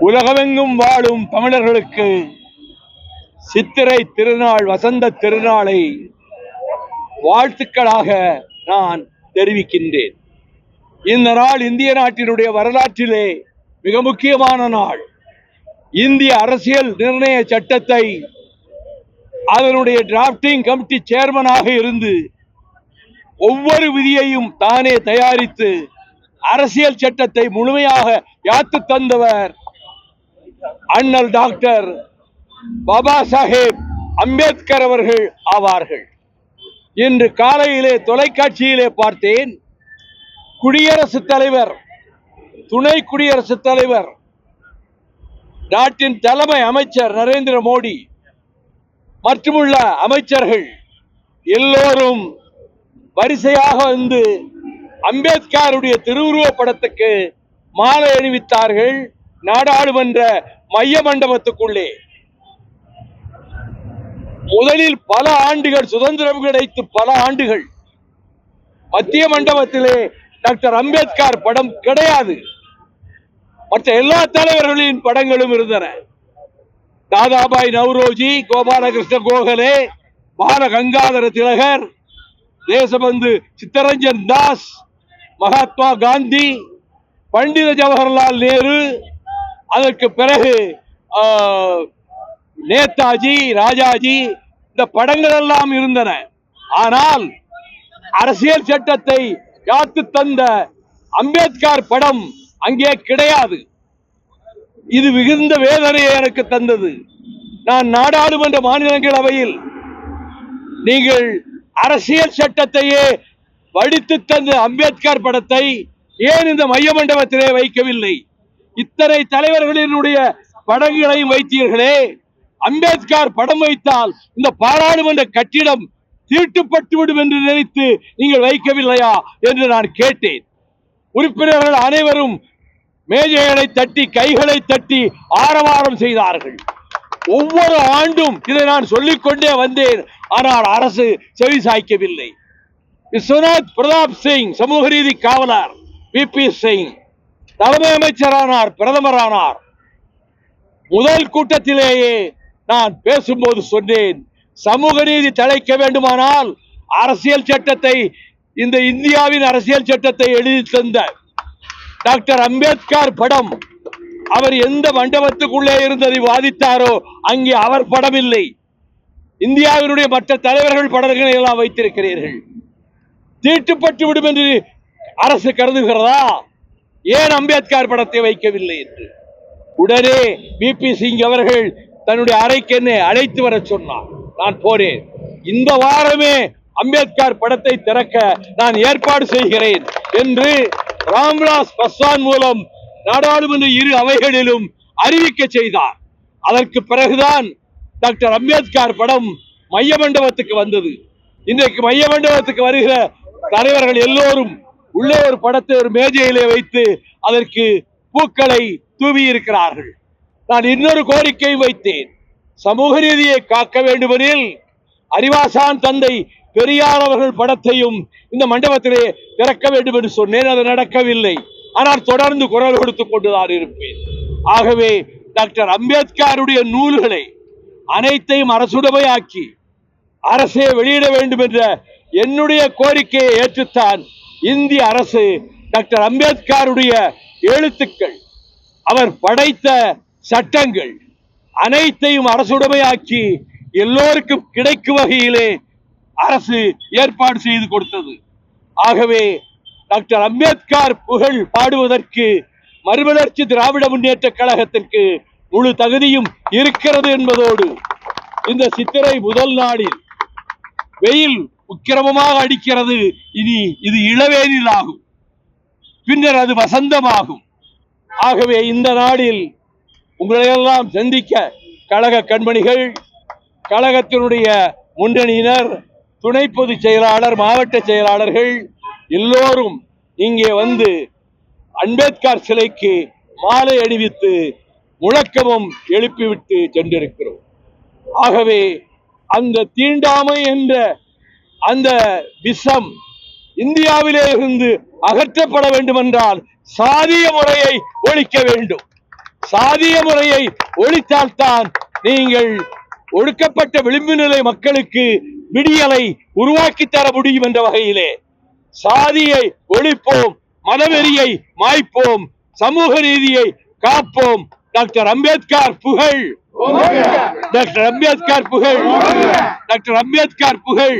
உலகமெங்கும் வாழும் தமிழர்களுக்கு சித்திரை திருநாள் வசந்த திருநாளை வாழ்த்துக்களாக நான் தெரிவிக்கின்றேன். இந்த நாள் இந்திய நாட்டினுடைய வரலாற்றிலே மிக முக்கியமான நாள். இந்திய அரசியல் நிர்ணய சட்டத்தை அதனுடைய டிராப்டிங் கமிட்டி சேர்மனாக இருந்து ஒவ்வொரு விதியையும் தானே தயாரித்து அரசியல் சட்டத்தை முழுமையாக யாத்து தந்தவர் அண்ணல் டாக்டர் பாபா சாஹேப் அம்பேத்கர் அவர்கள் ஆவார்கள். இன்று காலையிலே தொலைக்காட்சியிலே பார்த்தேன், குடியரசுத் தலைவர், துணை குடியரசுத் தலைவர், நாட்டின் தலைமை அமைச்சர் நரேந்திர மோடி மற்றுமுள்ள அமைச்சர்கள் எல்லோரும் வரிசையாக வந்து அம்பேத்கருடைய திருவுருவ படத்துக்கு மாலை அணிவித்தார்கள். நாடாளுமன்ற மைய மண்டபத்துக்குள்ளே முதலில் பல ஆண்டுகள் சுதந்திரம் கிடைத்து பல ஆண்டுகள் மத்திய மண்டபத்திலே டாக்டர் அம்பேத்கர் படம் கிடையாது. மற்ற எல்லா தலைவர்களின் படங்களும் இருந்தன. தாதாபாய் நவ்ரோஜி, கோபாலகிருஷ்ண கோகலே, பால கங்காதர திலகர், தேசபந்து சித்தரஞ்சன் தாஸ், மகாத்மா காந்தி, பண்டித ஜவஹர்லால் நேரு, அதற்கு பிறகு நேதாஜி, ராஜாஜி, இந்த படங்கள் எல்லாம் இருந்தன. ஆனால் அரசியல் சட்டத்தை யாத்து தந்த அம்பேத்கர் படம் அங்கே கிடையாது. இது மிகுந்த வேதனையை எனக்கு தந்தது. நான் நாடாளுமன்ற மாநிலங்களவையில் நீங்கள் அரசியல் சட்டத்தையே வடித்து தந்த அம்பேத்கர் படத்தை ஏன் இந்த மைய மண்டபத்திலே வைக்கவில்லை? இத்தனை தலைவர்களினுடைய படங்களையும் வைத்தீர்களே, அம்பேத்கர் படம் வைத்தால் இந்த பாராளுமன்ற கட்டிடம் தீட்டுப்பட்டுவிடும் என்று நினைத்து நீங்கள் வைக்கவில்லையா என்று நான் கேட்டேன். உறுப்பினர்கள் அனைவரும் மேஜைகளை தட்டி கைகளை தட்டி ஆரவாரம் செய்தார்கள். ஒவ்வொரு ஆண்டும் இதை நான் சொல்லிக்கொண்டே வந்தேன். ஆனால் அரசு செவி சாய்க்கவில்லை. விஸ்வநாத் பிரதாப் சிங் சமூக நீதி காவலர் பிபி சிங் தலைமை அமைச்சரானார், பிரதமரானார். முதல் கூட்டத்திலேயே நான் பேசும்போது சொன்னேன், சமூக நீதி தழைக்க வேண்டுமானால் அரசியல் சட்டத்தை, இந்த இந்தியாவின் அரசியல் சட்டத்தை எழுதி தந்த டாக்டர் அம்பேத்கர் படம், அவர் எந்த மண்டபத்துக்குள்ளே இருந்ததை வாதித்தாரோ அங்கே அவர் படம் இல்லை. இந்தியாவினுடைய மற்ற தலைவர்கள் படங்களை எல்லாம் வைத்திருக்கிறீர்கள். தீட்டுப்பட்டு விடும் என்று அரசு கருதுகிறதா? ஏன் அம்பேத்கர் படத்தை வைக்கவில்லை என்று உடனே பிபி சிங் அவர்கள் தன்னுடைய அறைக்கு என்னை அழைத்து வர சொன்னார். நான் போனேன். இந்த வாரமே அம்பேத்கர் படத்தை திறக்க நான் ஏற்பாடு செய்கிறேன் என்று ராம்விலாஸ் பாஸ்வான் மூலம் நாடாளுமன்ற இரு அவைகளிலும் அறிவிக்க செய்தார். அதற்கு பிறகுதான் டாக்டர் அம்பேத்கர் படம் மைய மண்டபத்துக்கு வந்தது. இன்றைக்கு மைய மண்டபத்துக்கு வருகிற தலைவர்கள் எல்லோரும் உள்ளே ஒரு படத்தை ஒரு மேஜையிலே வைத்து அதற்கு பூக்களை தூவி இருக்கிறார்கள். நான் இன்னொரு கோரிக்கை வைத்தேன். சமூக நீதியை காக்க வேண்டுமெனில் அறிவாசான் தந்தை பெரியார் அவர்கள் படத்தையும் இந்த மண்டபத்திலே திறக்க வேண்டும் என்று சொன்னேன். அது நடக்கவில்லை. ஆனால் தொடர்ந்து குரல் கொடுத்துக் கொண்டுதான் இருப்பேன். ஆகவே டாக்டர் அம்பேத்கருடைய நூல்களை அனைத்தையும் அரசுடைமையாக்கி அரசே வெளியிட வேண்டும் என்ற என்னுடைய கோரிக்கையை ஏற்றுத்தான் இந்திய அரசு டாக்டர் அம்பேத்கருடைய எழுத்துக்கள், அவர் படைத்த சட்டங்கள் அனைத்தையும் அரசுடைமையாக்கி எல்லோருக்கும் கிடைக்கும் வகையிலே அரசு ஏற்பாடு செய்து கொடுத்தது. ஆகவே டாக்டர் அம்பேத்கர் புகழ் பாடுவதற்கு மறுமலர்ச்சி திராவிட முன்னேற்ற கழகத்திற்கு முழு தகுதியும் இருக்கிறது என்பதோடு, இந்த சித்திரை முதல் நாளில் வெயில் உக்கிரமமாக அடிக்கிறது. இனி இது இளவேனில் ஆகும், பின்னர் அது வசந்தமாகும். ஆகவே இந்த நாளில் உங்களையெல்லாம் சந்திக்க கழக கண்மணிகள், கழகத்தினுடைய முன்னணியினர், துணை பொதுச் செயலாளர், மாவட்ட செயலாளர்கள் எல்லோரும் இங்கே வந்து அம்பேத்கர் சிலைக்கு மாலை அணிவித்து முழக்கமும் எழுப்பிவிட்டு சென்றிருக்கிறோம். ஆகவே அந்த தீண்டாமை என்ற அந்த விஷம் இந்தியாவிலே இருந்து அகற்றப்பட வேண்டும் என்றால் சாதிய முறையை ஒழிக்க வேண்டும். சாதிய முறையை ஒழித்தால்தான் நீங்கள் ஒடுக்கப்பட்ட விளிம்பு நிலை மக்களுக்கு விடியலை உருவாக்கி தர முடியும் என்ற வகையிலே சாதியை ஒழிப்போம், மதவெறியை மாய்ப்போம், சமூக நீதியை காப்போம். டாக்டர் அம்பேத்கர் புகழ், டாக்டர் அம்பேத்கர் புகழ், டாக்டர் அம்பேத்கர் புகழ்.